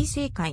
Isekai.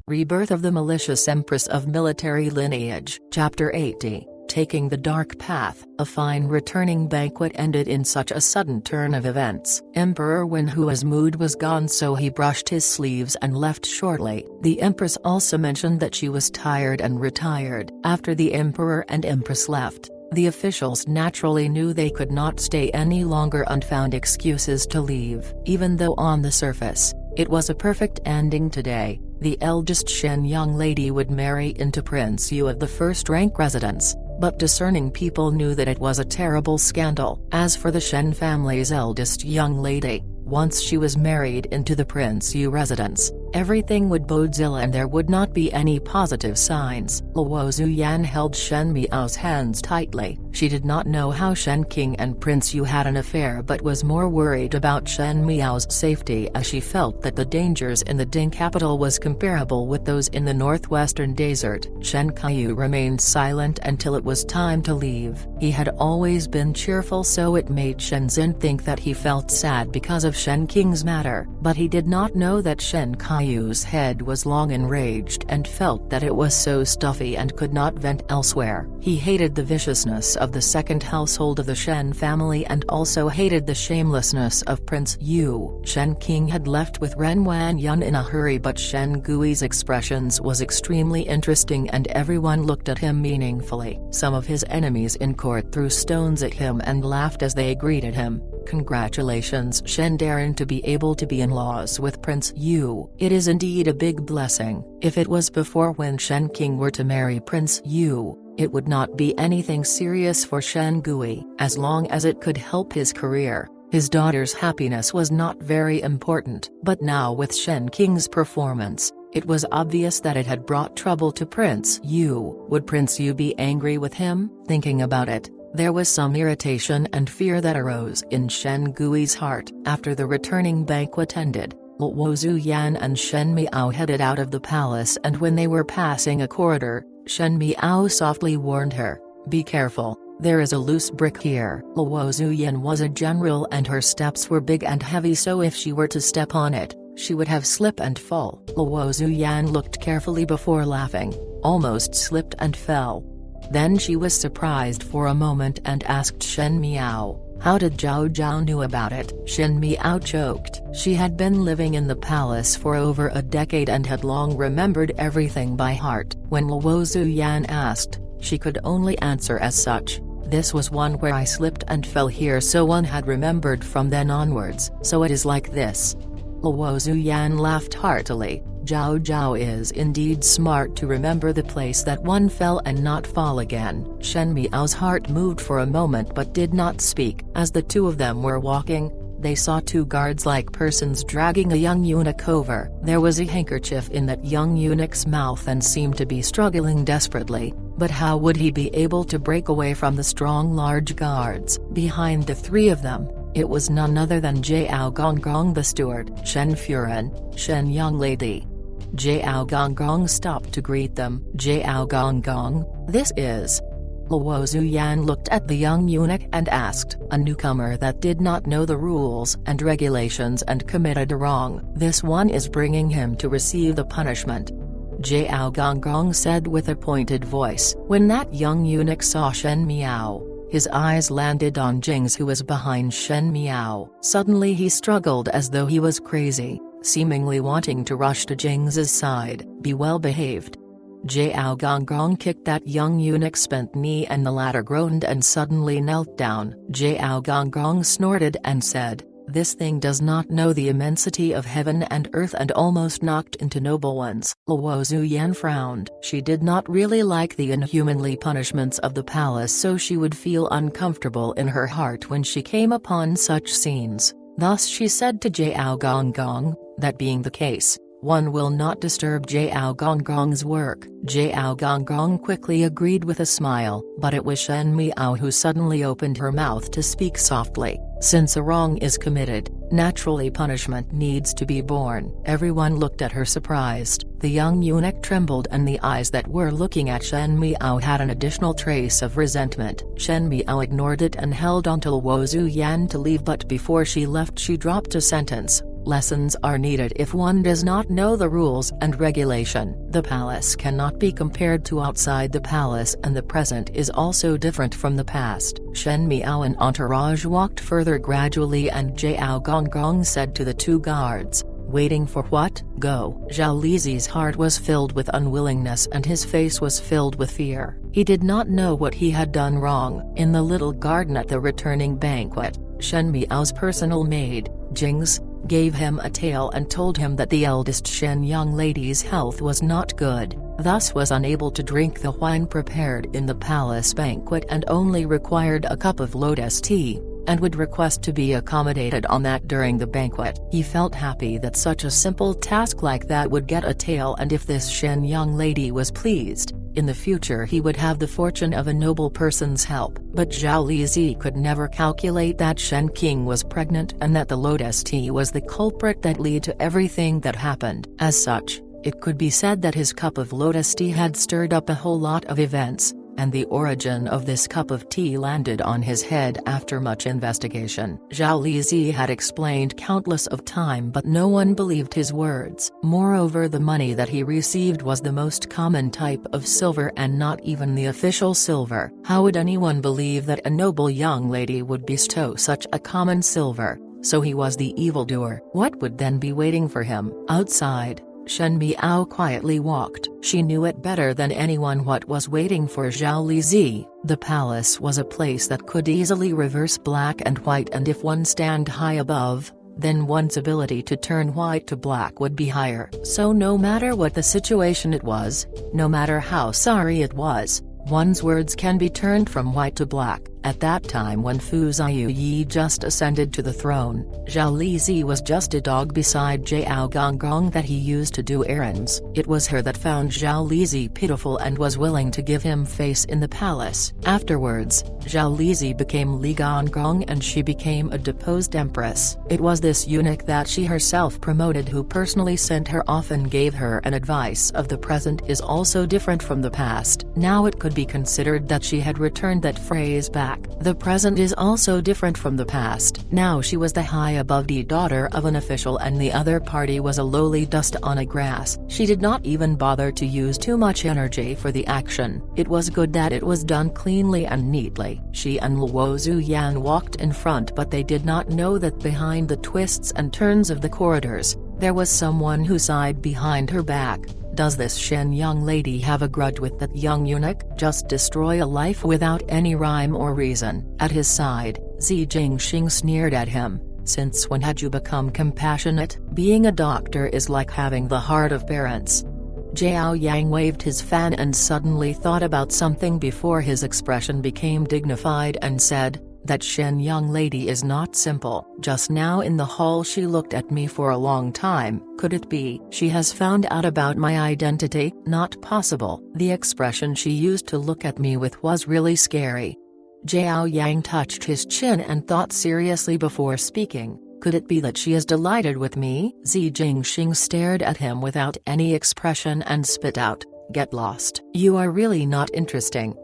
Rebirth of the Malicious Empress of Military Lineage. Chapter 80, Taking the Dark Path. A fine returning banquet ended in such a sudden turn of events. Emperor Wenhua's mood was gone, so he brushed his sleeves and left shortly. The Empress also mentioned that she was tired and retired. After the Emperor and Empress left, the officials naturally knew they could not stay any longer and found excuses to leave. Even though on the surface, it was a perfect ending today. The eldest Shen young lady would marry into Prince Yu of the first-rank residence, but discerning people knew that it was a terrible scandal. As for the Shen family's eldest young lady, once she was married into the Prince Yu residence, everything would bode ill and there would not be any positive signs. Luo Zuyan held Shen Miao's hands tightly. She did not know how Shen King and Prince Yu had an affair, but was more worried about Shen Miao's safety, as she felt that the dangers in the Ding capital was comparable with those in the northwestern desert. Shen Kaiyu remained silent until it was time to leave. He had always been cheerful, so it made Shen Zin think that he felt sad because of Shen King's matter, but he did not know that Shen Kaiyu's head was long enraged and felt that it was so stuffy and could not vent elsewhere. He hated the viciousness of the second household of the Shen family and also hated the shamelessness of Prince Yu. Shen King had left with Ren Wanyun in a hurry, but Shen Gui's expressions was extremely interesting and everyone looked at him meaningfully. Some of his enemies in court threw stones at him and laughed as they greeted him. Congratulations, Shen Darren, to be able to be in-laws with Prince Yu. It is indeed a big blessing. If it was before, when Shen King were to marry Prince Yu, it would not be anything serious for Shen Gui, as long as it could help his career. His daughter's happiness was not very important. But now with Shen King's performance, it was obvious that it had brought trouble to Prince Yu. Would Prince Yu be angry with him? Thinking about it, there was some irritation and fear that arose in Shen Gui's heart. After the returning banquet ended, Luo Zuyan and Shen Miao headed out of the palace, and when they were passing a corridor, Shen Miao softly warned her, "Be careful, there is a loose brick here." Luo Zuyan was a general and her steps were big and heavy, so if she were to step on it, she would have slip and fall. Luo Zuyan looked carefully before laughing, almost slipped and fell. Then she was surprised for a moment and asked Shen Miao, "How did Zhao Zhao knew about it?" Shen Miao choked. She had been living in the palace for over a decade and had long remembered everything by heart. When Luo Zuyan asked, she could only answer as such, "This was one where I slipped and fell here, so one had remembered from then onwards. So it is like this." Luo Zuyan laughed heartily. Zhao Zhao is indeed smart to remember the place that one fell and not fall again. Shen Miao's heart moved for a moment but did not speak. As the two of them were walking, they saw two guards-like persons dragging a young eunuch over. There was a handkerchief in that young eunuch's mouth and seemed to be struggling desperately, but how would he be able to break away from the strong large guards? Behind the three of them, it was none other than Jiao Gonggong the steward. "Shen Furen, Shen young lady." Jiao Gonggong stopped to greet them. "Jiao Gonggong, this is..." Luo Zuyan looked at the young eunuch and asked. A newcomer that did not know the rules and regulations and committed a wrong. This one is bringing him to receive the punishment, Jiao Gonggong said with a pointed voice. When that young eunuch saw Shen Miao, his eyes landed on Jing's, who was behind Shen Miao. Suddenly he struggled as though he was crazy, seemingly wanting to rush to Jing's side. "Be well behaved." Jiao Gonggong kicked that young eunuch's bent knee and the latter groaned and suddenly knelt down. Jiao Gonggong snorted and said, "This thing does not know the immensity of heaven and earth," and almost knocked into noble ones. Luo Zuyan frowned. She did not really like the inhumanly punishments of the palace, so she would feel uncomfortable in her heart when she came upon such scenes. Thus she said to Jiao Gonggong, "That being the case, one will not disturb Jiao Gonggong's work." Jiao Gonggong quickly agreed with a smile, but it was Shen Miao who suddenly opened her mouth to speak softly. Since a wrong is committed, naturally punishment needs to be borne. Everyone looked at her surprised. The young eunuch trembled and the eyes that were looking at Shen Miao had an additional trace of resentment. Shen Miao ignored it and held on to Luo Zuyan to leave, but before she left she dropped a sentence. Lessons are needed if one does not know the rules and regulation. The palace cannot be compared to outside the palace, and the present is also different from the past. Shen Miao and entourage walked further gradually, and Jiao Gonggong said to the two guards, "Waiting for what? Go." Zhao Lizi's heart was filled with unwillingness and his face was filled with fear. He did not know what he had done wrong. In the little garden at the returning banquet, Shen Miao's personal maid, Jing's, gave him a tale and told him that the eldest Shen young lady's health was not good, thus was unable to drink the wine prepared in the palace banquet and only required a cup of lotus tea, and would request to be accommodated on that during the banquet. He felt happy that such a simple task like that would get a tale, and if this Shen young lady was pleased, in the future he would have the fortune of a noble person's help. But Zhao Lizi could never calculate that Shen King was pregnant and that the lotus tea was the culprit that led to everything that happened. As such, it could be said that his cup of lotus tea had stirred up a whole lot of events, and the origin of this cup of tea landed on his head after much investigation. Zhao Lizi had explained countless of time, but no one believed his words. Moreover, the money that he received was the most common type of silver and not even the official silver. How would anyone believe that a noble young lady would bestow such a common silver? So he was the evildoer. What would then be waiting for him? Outside, Shen Miao quietly walked. She knew it better than anyone what was waiting for Zhao Lizi. The palace was a place that could easily reverse black and white, and if one stand high above, then one's ability to turn white to black would be higher. So no matter what the situation it was, no matter how sorry it was, one's words can be turned from white to black. At that time, when Fu Ziyu just ascended to the throne, Zhao Lizi was just a dog beside Jiao Gonggong that he used to do errands. It was her that found Zhao Lizi pitiful and was willing to give him face in the palace. Afterwards, Zhao Lizi became Li Gonggong and she became a deposed empress. It was this Uniq that she herself promoted who personally sent her off and gave her an advice of the present is also different from the past. Now it could be considered that she had returned that phrase back. The present is also different from the past. Now she was the high above the daughter of an official and the other party was a lowly dust on a grass. She did not even bother to use too much energy for the action. It was good that it was done cleanly and neatly. She and Luo Zuyan walked in front, but they did not know that behind the twists and turns of the corridors, there was someone who sighed behind her back. Does this Shen young lady have a grudge with that young eunuch? Just destroy a life without any rhyme or reason. At his side, Zi Jingxing sneered at him. Since when had you become compassionate? Being a doctor is like having the heart of parents. Jiao Yang waved his fan and suddenly thought about something before his expression became dignified and said, that Shen young lady is not simple. Just now in the hall she looked at me for a long time. Could it be she has found out about my identity? Not possible. The expression she used to look at me with was really scary. Jiao Yang touched his chin and thought seriously before speaking. Could it be that she is delighted with me? Zi Jingxing stared at him without any expression and spit out, "Get lost. You are really not interesting."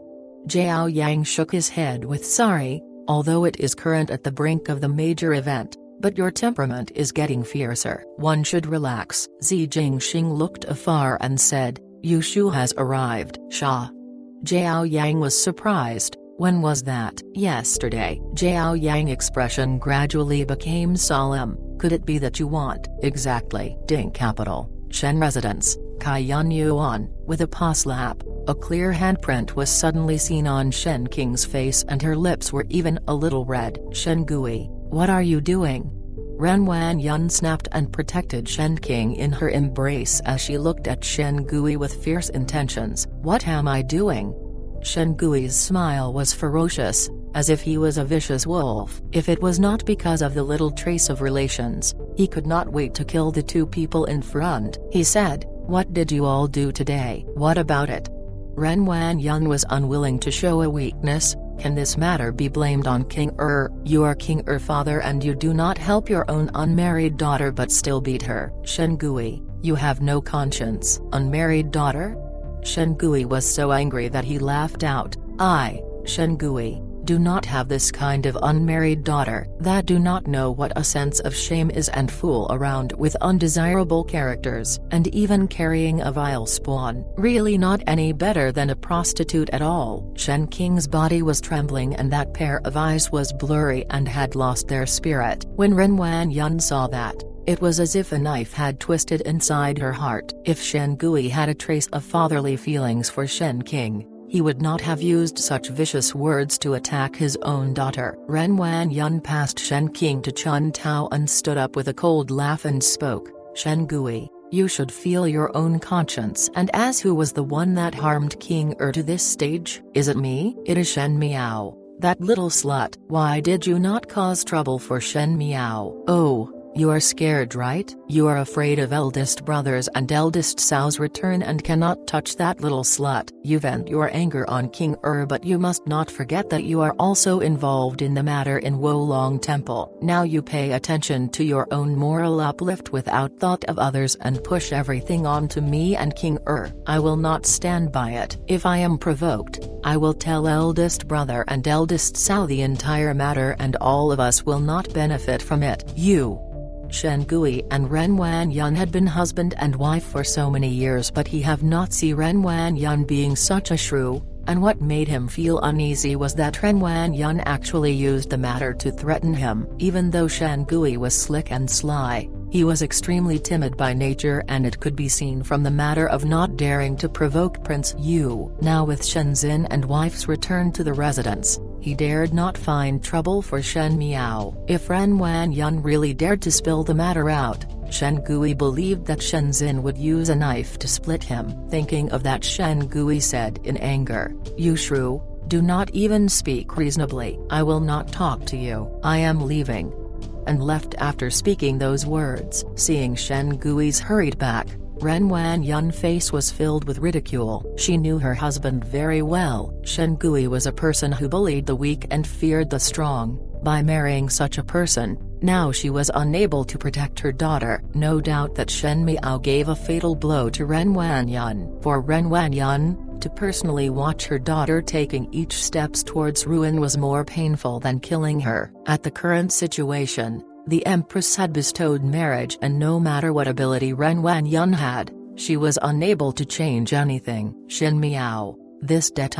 Jiao Yang shook his head with sorry. Although it is current at the brink of the major event, but your temperament is getting fiercer. One should relax. Zi Jingxing looked afar and said, Yu Shu has arrived. Sha. Jiao Yang was surprised. When was that? Yesterday. Jiao Yang expression gradually became solemn. Could it be that you want? Exactly. Ding capital, Shen residence, Kaiyan Yuan. With a paw slap, a clear handprint was suddenly seen on Shen King's face and her lips were even a little red. Shen Gui, what are you doing? Ren Wan Yun snapped and protected Shen King in her embrace as she looked at Shen Gui with fierce intentions. What am I doing? Shen Gui's smile was ferocious, as if he was a vicious wolf. If it was not because of the little trace of relations, he could not wait to kill the two people in front. He said, what did you all do today? What about it? Ren Wan Yun was unwilling to show a weakness. Can this matter be blamed on King You are King father and you do not help your own unmarried daughter but still beat her. Shen Gui, you have no conscience. Unmarried daughter? Shen Gui was so angry that he laughed out. Shen Gui, do not have this kind of unmarried daughter that do not know what a sense of shame is and fool around with undesirable characters and even carrying a vile spawn. Really not any better than a prostitute at all. Shen Qing's body was trembling and that pair of eyes was blurry and had lost their spirit. When Ren Wanyun saw that, it was as if a knife had twisted inside her heart. If Shen Gui had a trace of fatherly feelings for Shen Qing, he would not have used such vicious words to attack his own daughter. Ren Wanyun passed Shen Qing to Chun Tao and stood up with a cold laugh and spoke, "Shen Gui, you should feel your own conscience. And as who was the one that harmed King to this stage? Is it me? It is Shen Miao, that little slut. Why did you not cause trouble for Shen Miao? Oh, you are scared, right? You are afraid of eldest brothers and eldest Cao's return and cannot touch that little slut. You vent your anger on King but you must not forget that you are also involved in the matter in Wolong Temple. Now you pay attention to your own moral uplift without thought of others and push everything on to me and King I will not stand by it. If I am provoked, I will tell eldest brother and eldest Cao the entire matter and all of us will not benefit from it. Shen Gui and Ren Wanyun had been husband and wife for so many years, but he have not seen Ren Wanyun being such a shrew, and what made him feel uneasy was that Ren Wanyun actually used the matter to threaten him. Even though Shen Gui was slick and sly, he was extremely timid by nature and it could be seen from the matter of not daring to provoke Prince Yu. Now with Shenzhen and wife's return to the residence, he dared not find trouble for Shen Miao. If Ren Wanyun really dared to spill the matter out, Shen Gui believed that Shenzhen would use a knife to split him. Thinking of that, Shen Gui said in anger, "You shrew, do not even speak reasonably. I will not talk to you. I am leaving." And left after speaking those words. Seeing Shen Gui's hurried back, Ren Wanyun's face was filled with ridicule. She knew her husband very well. Shen Gui was a person who bullied the weak and feared the strong. By marrying such a person, now she was unable to protect her daughter. No doubt that Shen Miao gave a fatal blow to Ren Wanyun. For Ren Wanyun, to personally watch her daughter taking each steps towards ruin was more painful than killing her. At the current situation, the Empress had bestowed marriage and no matter what ability Ren Wanyun had, she was unable to change anything. Shen Miao, this debt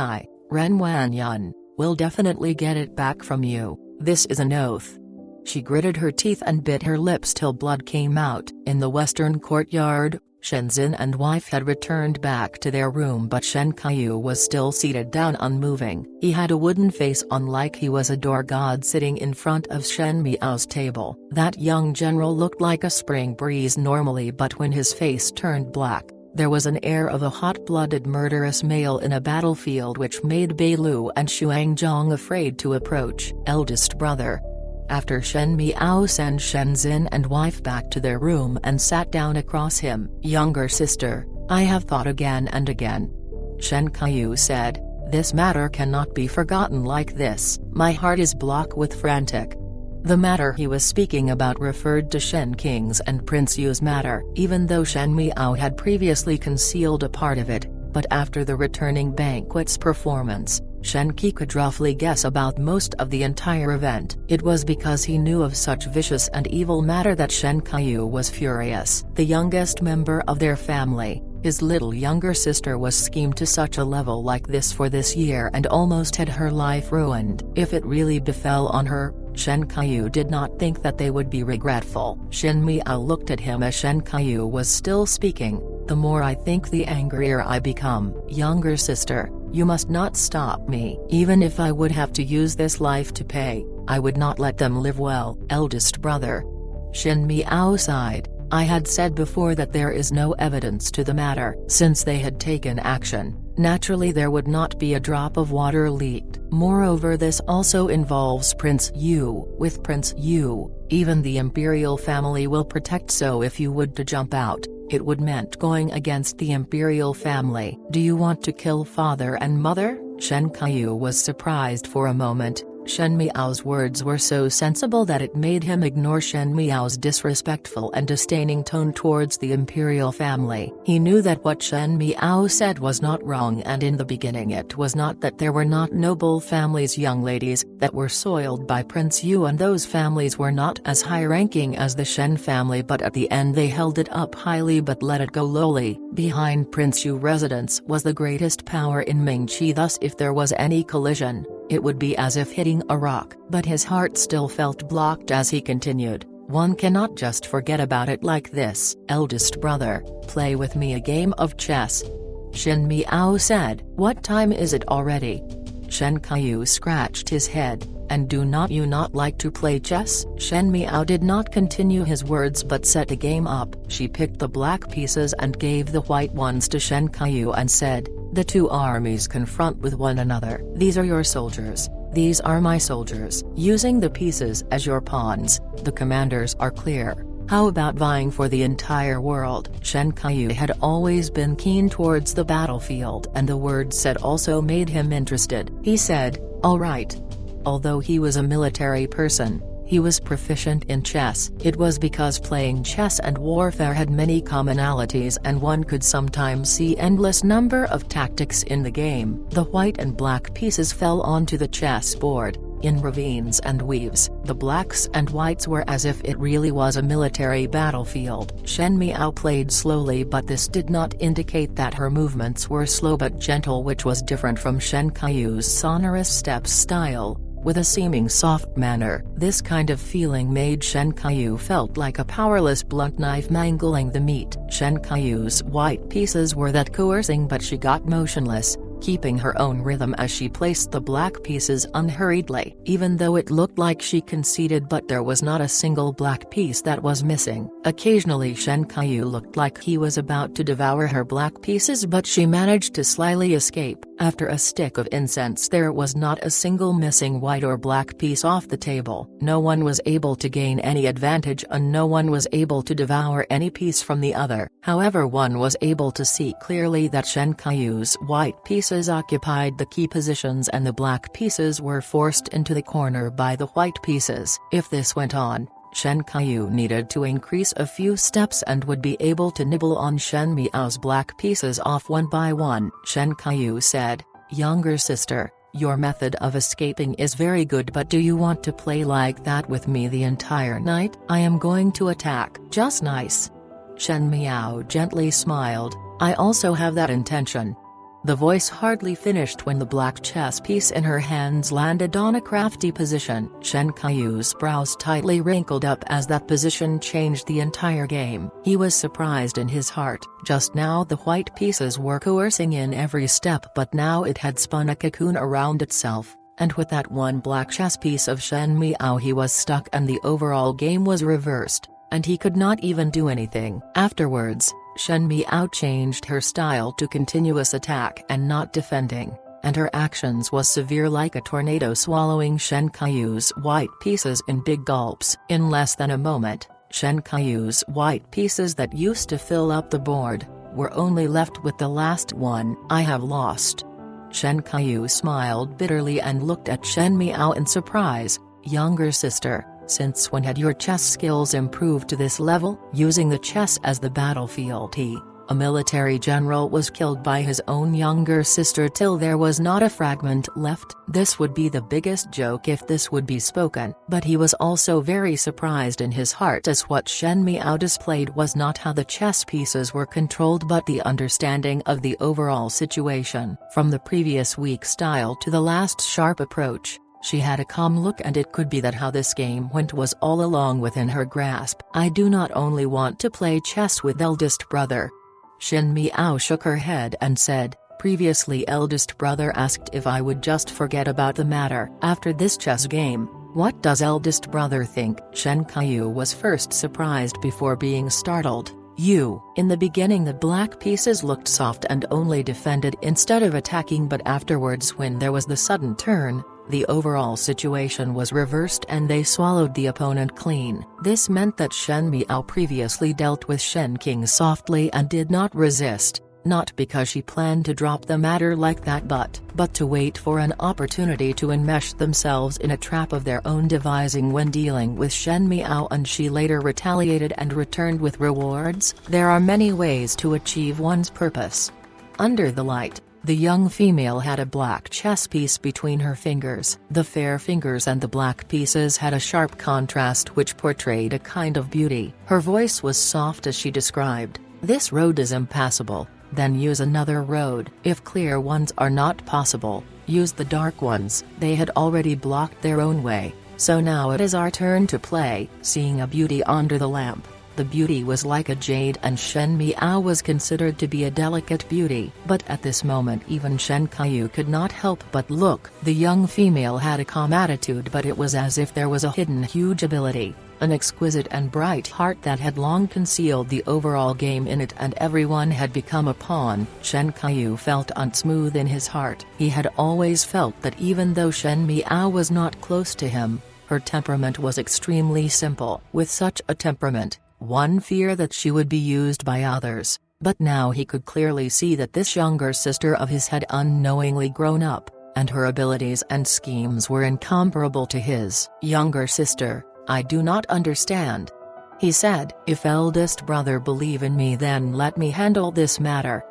Ren Wanyun, will definitely get it back from you. This is an oath. She gritted her teeth and bit her lips till blood came out. In the western courtyard, Shenzhen and wife had returned back to their room, but Shen Qiu was still seated down unmoving. He had a wooden face on like he was a door god sitting in front of Shen Miao's table. That young general looked like a spring breeze normally, but when his face turned black, there was an air of a hot-blooded murderous male in a battlefield which made Beilu and Xuanzhong afraid to approach. Eldest brother. After Shen Miao sent Shenzhen and wife back to their room and sat down across him. Younger sister, I have thought again and again. Shen Qiu said, this matter cannot be forgotten like this. My heart is blocked with frantic. The matter he was speaking about referred to Shen Qing's and Prince Yu's matter. Even though Shen Miao had previously concealed a part of it, but after the returning banquet's performance, Shen Qi could roughly guess about most of the entire event. It was because he knew of such vicious and evil matter that Shen Qiu was furious. The youngest member of their family, his little younger sister, was schemed to such a level like this for this year and almost had her life ruined. If it really befell on her, Shen Qiu did not think that they would be regretful. Shen Miao looked at him as Shen Qiu was still speaking. The more I think, the angrier I become. Younger sister, you must not stop me. Even if I would have to use this life to pay, I would not let them live well. Eldest brother. Shen Miao sighed. I had said before that there is no evidence to the matter. Since they had taken action, naturally there would not be a drop of water leaked. Moreover, this also involves Prince Yu. With Prince Yu, even the imperial family will protect, so if you would to jump out, it would meant going against the imperial family. Do you want to kill father and mother? Shen Qiu was surprised for a moment. Shen Miao's words were so sensible that it made him ignore Shen Miao's disrespectful and disdaining tone towards the imperial family. He knew that what Shen Miao said was not wrong, and in the beginning it was not that there were not noble families' young ladies that were soiled by Prince Yu, and those families were not as high-ranking as the Shen family, but at the end they held it up highly but let it go lowly. Behind Prince Yu residence was the greatest power in Mingqi, thus if there was any collision, it would be as if hitting a rock. But his heart still felt blocked as he continued, "One cannot just forget about it like this. Eldest brother, play with me a game of chess." Shen Miao said, "What time is it already?" Shen Qiu scratched his head, "And do not you not like to play chess?" Shen Miao did not continue his words but set the game up. She picked the black pieces and gave the white ones to Shen Qiu and said, "The two armies confront with one another. These are your soldiers. These are my soldiers. Using the pieces as your pawns, the commanders are clear. How about vying for the entire world?" Shen Qiu had always been keen towards the battlefield, and the word said also made him interested. He said, "All right." Although he was a military person, he was proficient in chess. It was because playing chess and warfare had many commonalities, and one could sometimes see endless number of tactics in the game. The white and black pieces fell onto the chessboard, in ravines and weaves. The blacks and whites were as if it really was a military battlefield. Shen Miao played slowly, but this did not indicate that her movements were slow but gentle, which was different from Shen Qiu's sonorous steps style, with a seeming soft manner. This kind of feeling made Shen Qiu felt like a powerless blunt knife mangling the meat. Shen Qiu's white pieces were that coercing, but she got motionless, keeping her own rhythm as she placed the black pieces unhurriedly. Even though it looked like she conceded, but there was not a single black piece that was missing. Occasionally Shen Qiu looked like he was about to devour her black pieces, but she managed to slyly escape. After a stick of incense, there was not a single missing white or black piece off the table. No one was able to gain any advantage, and no one was able to devour any piece from the other. However, one was able to see clearly that Shen Qiu's white pieces occupied the key positions and the black pieces were forced into the corner by the white pieces. If this went on, Shen Qiu needed to increase a few steps and would be able to nibble on Shen Miao's black pieces off one by one. Shen Qiu said, "Younger sister, your method of escaping is very good, but do you want to play like that with me the entire night? I am going to attack." "Just nice." Shen Miao gently smiled, "I also have that intention." The voice hardly finished when the black chess piece in her hands landed on a crafty position. Shen Qiu's brows tightly wrinkled up as that position changed the entire game. He was surprised in his heart. Just now the white pieces were coercing in every step, but now it had spun a cocoon around itself, and with that one black chess piece of Shen Miao he was stuck, and the overall game was reversed, and he could not even do anything. Afterwards, Shen Miao changed her style to continuous attack and not defending, and her actions was severe, like a tornado swallowing Shen Qiu's white pieces in big gulps. In less than a moment, Shen Qiu's white pieces that used to fill up the board, were only left with the last one. "I have lost." Shen Qiu smiled bitterly and looked at Shen Miao in surprise. "Younger sister, since when had your chess skills improved to this level?" Using the chess as the battlefield, he, a military general, was killed by his own younger sister till there was not a fragment left. This would be the biggest joke if this would be spoken, but he was also very surprised in his heart, as what Shen Miao displayed was not how the chess pieces were controlled but the understanding of the overall situation. From the previous weak style to the last sharp approach, she had a calm look, and it could be that how this game went was all along within her grasp. "I do not only want to play chess with eldest brother." Shen Miao shook her head and said, "Previously eldest brother asked if I would just forget about the matter. After this chess game, what does eldest brother think?" Shen Qiu was first surprised before being startled. "You." In the beginning the black pieces looked soft and only defended instead of attacking, but afterwards, when there was the sudden turn, the overall situation was reversed and they swallowed the opponent clean. This meant that Shen Miao previously dealt with Shen King softly and did not resist, not because she planned to drop the matter like that but to wait for an opportunity to enmesh themselves in a trap of their own devising when dealing with Shen Miao, and she later retaliated and returned with rewards. There are many ways to achieve one's purpose. Under the light, the young female had a black chess piece between her fingers. The fair fingers and the black pieces had a sharp contrast which portrayed a kind of beauty. Her voice was soft as she described, "This road is impassable, then use another road. If clear ones are not possible, use the dark ones." They had already blocked their own way, so now it is our turn to play. Seeing a beauty under the lamp. The beauty was like a jade, and Shen Miao was considered to be a delicate beauty. But at this moment even Shen Qiu could not help but look. The young female had a calm attitude, but it was as if there was a hidden huge ability, an exquisite and bright heart that had long concealed the overall game in it, and everyone had become a pawn. Shen Qiu felt unsmooth in his heart. He had always felt that even though Shen Miao was not close to him, her temperament was extremely simple. With such a temperament, one feared that she would be used by others, but now he could clearly see that this younger sister of his had unknowingly grown up, and her abilities and schemes were incomparable to his. "Younger sister, I do not understand," he said. "If eldest brother believe in me, then let me handle this matter."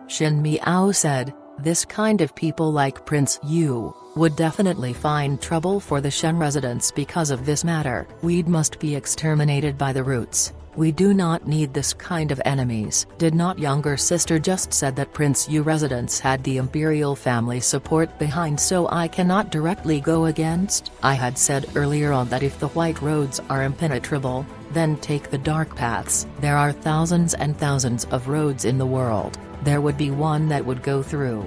Shen Miao said, "This kind of people like Prince Yu would definitely find trouble for the Shen residents because of this matter. Weed must be exterminated by the roots. We do not need this kind of enemies." Did not younger sister just said that Prince Yu residents had the imperial family support behind, so I cannot directly go against? I had said earlier on that if the white roads are impenetrable, then take the dark paths. There are thousands and thousands of roads in the world, there would be one that would go through.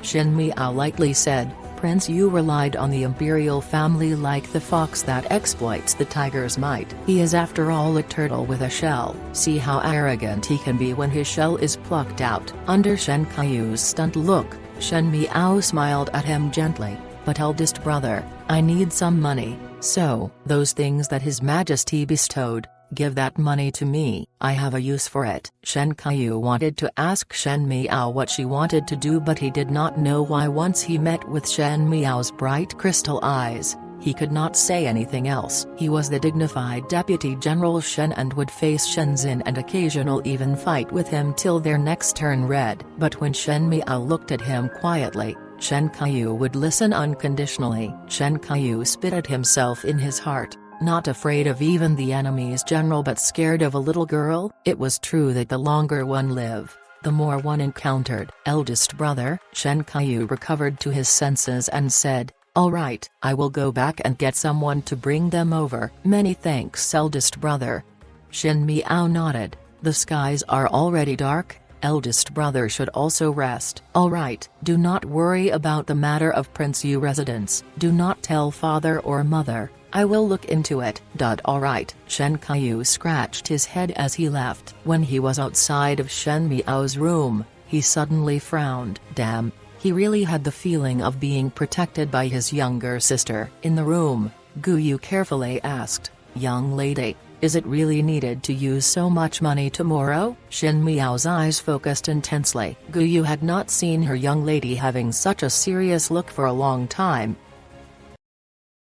Shen Miao lightly said, "Prince Yu relied on the imperial family like the fox that exploits the tiger's might. He is after all a turtle with a shell. See how arrogant he can be when his shell is plucked out." Under Shen Qiu's stunned look, Shen Miao smiled at him gently, "But eldest brother, I need some money, so those things that His Majesty bestowed, give that money to me, I have a use for it." Shen Qiu wanted to ask Shen Miao what she wanted to do, but he did not know why. Once he met with Shen Miao's bright crystal eyes, he could not say anything else. He was the dignified Deputy General Shen and would face Shenzhen and occasional even fight with him till their necks turn red. But when Shen Miao looked at him quietly, Shen Qiu would listen unconditionally. Shen Qiu spit at himself in his heart. Not afraid of even the enemy's general but scared of a little girl? It was true that the longer one lived, the more one encountered. "Eldest brother," Shen Qiu recovered to his senses and said, "All right, I will go back and get someone to bring them over." "Many thanks, eldest brother." Shen Miao nodded. "The skies are already dark, eldest brother should also rest." "All right, do not worry about the matter of Prince Yu residence. Do not tell father or mother. I will look into it." "All right." Shen Qiu scratched his head as he left. When he was outside of Shen Miao's room, he suddenly frowned. Damn, he really had the feeling of being protected by his younger sister. In the room, Gu Yu carefully asked, "Young lady, is it really needed to use so much money tomorrow?" Shen Miao's eyes focused intensely. Gu Yu had not seen her young lady having such a serious look for a long time.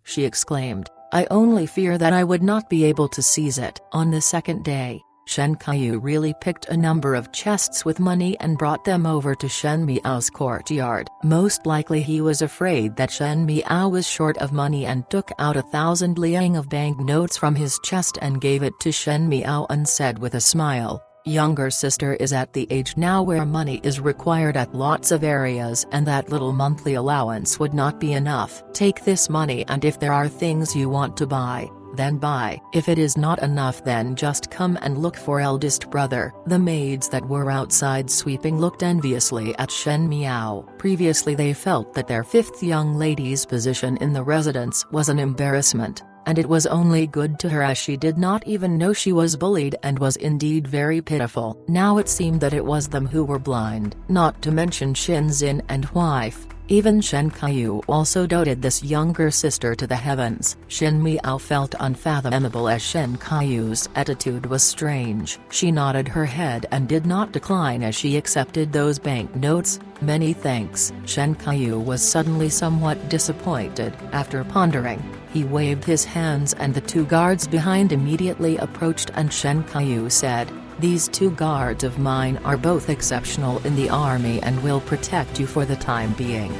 She exclaimed, "I only fear that I would not be able to seize it." On the second day, Shen Qiu really picked a number of chests with money and brought them over to Shen Miao's courtyard. Most likely he was afraid that Shen Miao was short of money and took out 1,000 liang of banknotes from his chest and gave it to Shen Miao and said with a smile, "Younger sister is at the age now where money is required at lots of areas, and that little monthly allowance would not be enough. Take this money, and if there are things you want to buy, then buy. If it is not enough, then just come and look for eldest brother." The maids that were outside sweeping looked enviously at Shen Miao. Previously they felt that their fifth young lady's position in the residence was an embarrassment, and it was only good to her as she did not even know she was bullied and was indeed very pitiful. Now it seemed that it was them who were blind. Not to mention Shenzhen and wife, Even Shen Kaiyu also doted this younger sister to the heavens. Shen Miao felt unfathomable as Shen Kaiyu's attitude was strange. She nodded her head and did not decline as she accepted those banknotes. "Many thanks." Shen Kaiyu was suddenly somewhat disappointed. After pondering, he waved his hands and the two guards behind immediately approached, and Shen Kaiyu said, "These two guards of mine are both exceptional in the army and will protect you for the time being."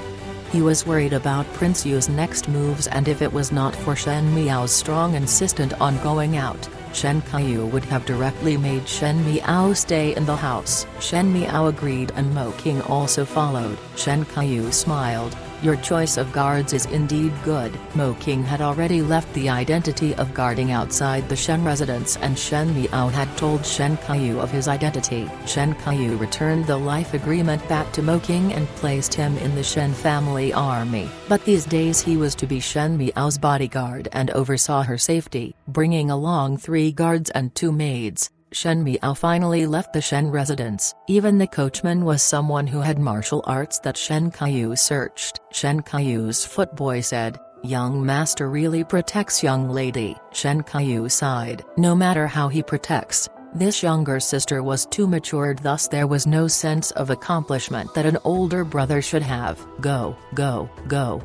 He was worried about Prince Yu's next moves, and if it was not for Shen Miao's strong insistence on going out, Shen Kaiyu would have directly made Shen Miao stay in the house. Shen Miao agreed and Mo King also followed. Shen Kaiyu smiled. "Your choice of guards is indeed good." Mo King had already left the identity of guarding outside the Shen residence, and Shen Miao had told Shen Kaiyu of his identity. Shen Kaiyu returned the life agreement back to Mo King and placed him in the Shen family army. But these days he was to be Shen Miao's bodyguard and oversaw her safety, bringing along 3 guards and 2 maids. Shen Miao finally left the Shen residence. Even the coachman was someone who had martial arts that Shen Kaiyu searched. Shen Kaiyu's footboy said, "Young master really protects young lady." Shen Kaiyu sighed. No matter how he protects, this younger sister was too matured, thus there was no sense of accomplishment that an older brother should have. "Go, go, go."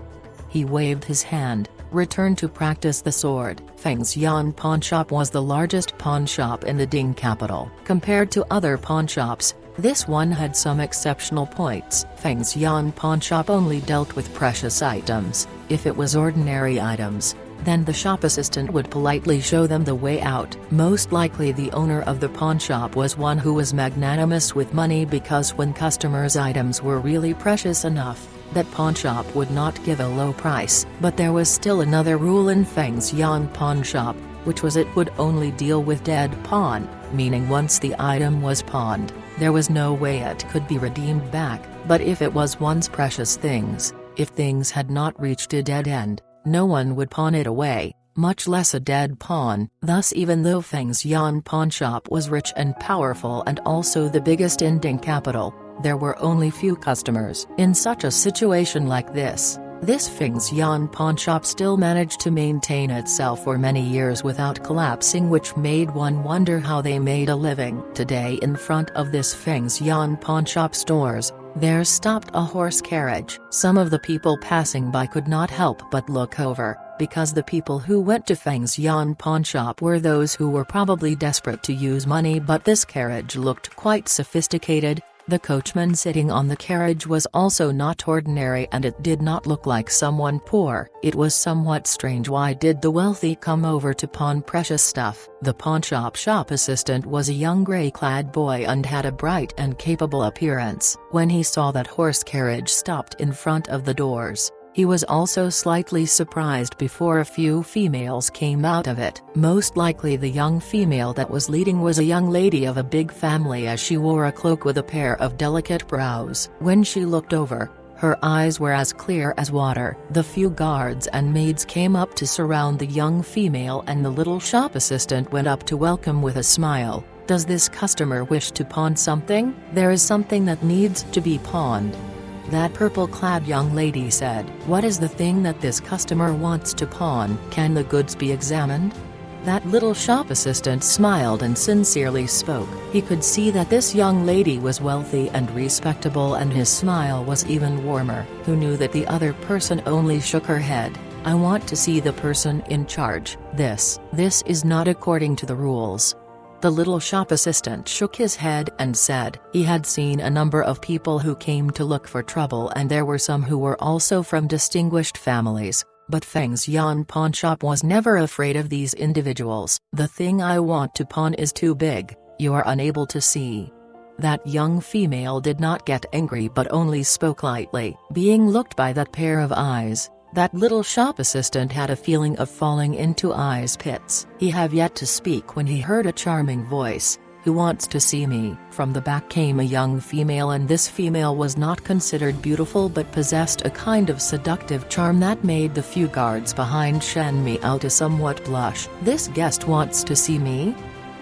He waved his hand. Returned to practice the sword. Fengxian Pawnshop was the largest pawn shop in the Ding capital. Compared to other pawn shops, this one had some exceptional points. Fengxian Pawnshop only dealt with precious items. If it was ordinary items, then the shop assistant would politely show them the way out. Most likely the owner of the pawn shop was one who was magnanimous with money, because when customers' items were really precious enough, that pawnshop would not give a low price. But there was still another rule in Fengxian Pawnshop, which was it would only deal with dead pawn, meaning once the item was pawned, there was no way it could be redeemed back. But if it was one's precious things, if things had not reached a dead end, no one would pawn it away, much less a dead pawn. Thus, even though Fengxian Pawnshop was rich and powerful and also the biggest in Ding capital, there were only few customers. In such a situation like this Fengxian Pawnshop still managed to maintain itself for many years without collapsing, which made one wonder how they made a living. Today, in front of this Fengxian Pawnshop stores, there stopped a horse carriage. Some of the people passing by could not help but look over, because the people who went to Fengxian Pawnshop were those who were probably desperate to use money. But this carriage looked quite sophisticated. The coachman sitting on the carriage was also not ordinary, and it did not look like someone poor. It was somewhat strange. Why did the wealthy come over to pawn precious stuff? The pawnshop shop assistant was a young grey-clad boy and had a bright and capable appearance. When he saw that horse carriage stopped in front of the doors, he was also slightly surprised before a few females came out of it. Most likely the young female that was leading was a young lady of a big family, as she wore a cloak with a pair of delicate brows. When she looked over, her eyes were as clear as water. The few guards and maids came up to surround the young female, and the little shop assistant went up to welcome with a smile. "Does this customer wish to pawn something?" "There is something that needs to be pawned," that purple-clad young lady said. "What is the thing that this customer wants to pawn? Can the goods be examined?" That little shop assistant smiled and sincerely spoke. He could see that this young lady was wealthy and respectable, and his smile was even warmer. Who knew that the other person only shook her head. "I want to see the person in charge. This is not according to the rules." The little shop assistant shook his head and said he had seen a number of people who came to look for trouble, and there were some who were also from distinguished families, but Fengxian Pawnshop was never afraid of these individuals. "The thing I want to pawn is too big, you are unable to see." That young female did not get angry but only spoke lightly. Being looked by that pair of eyes, that little shop assistant had a feeling of falling into eyes pits. He had yet to speak when he heard a charming voice. "Who wants to see me?" From the back came a young female, and this female was not considered beautiful but possessed a kind of seductive charm that made the few guards behind Shen Miao to somewhat blush. "This guest wants to see me?"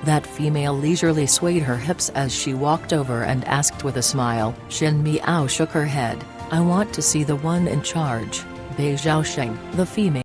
That female leisurely swayed her hips as she walked over and asked with a smile. Shen Miao shook her head. I want to see the one in charge, Bei Zhaosheng, the female.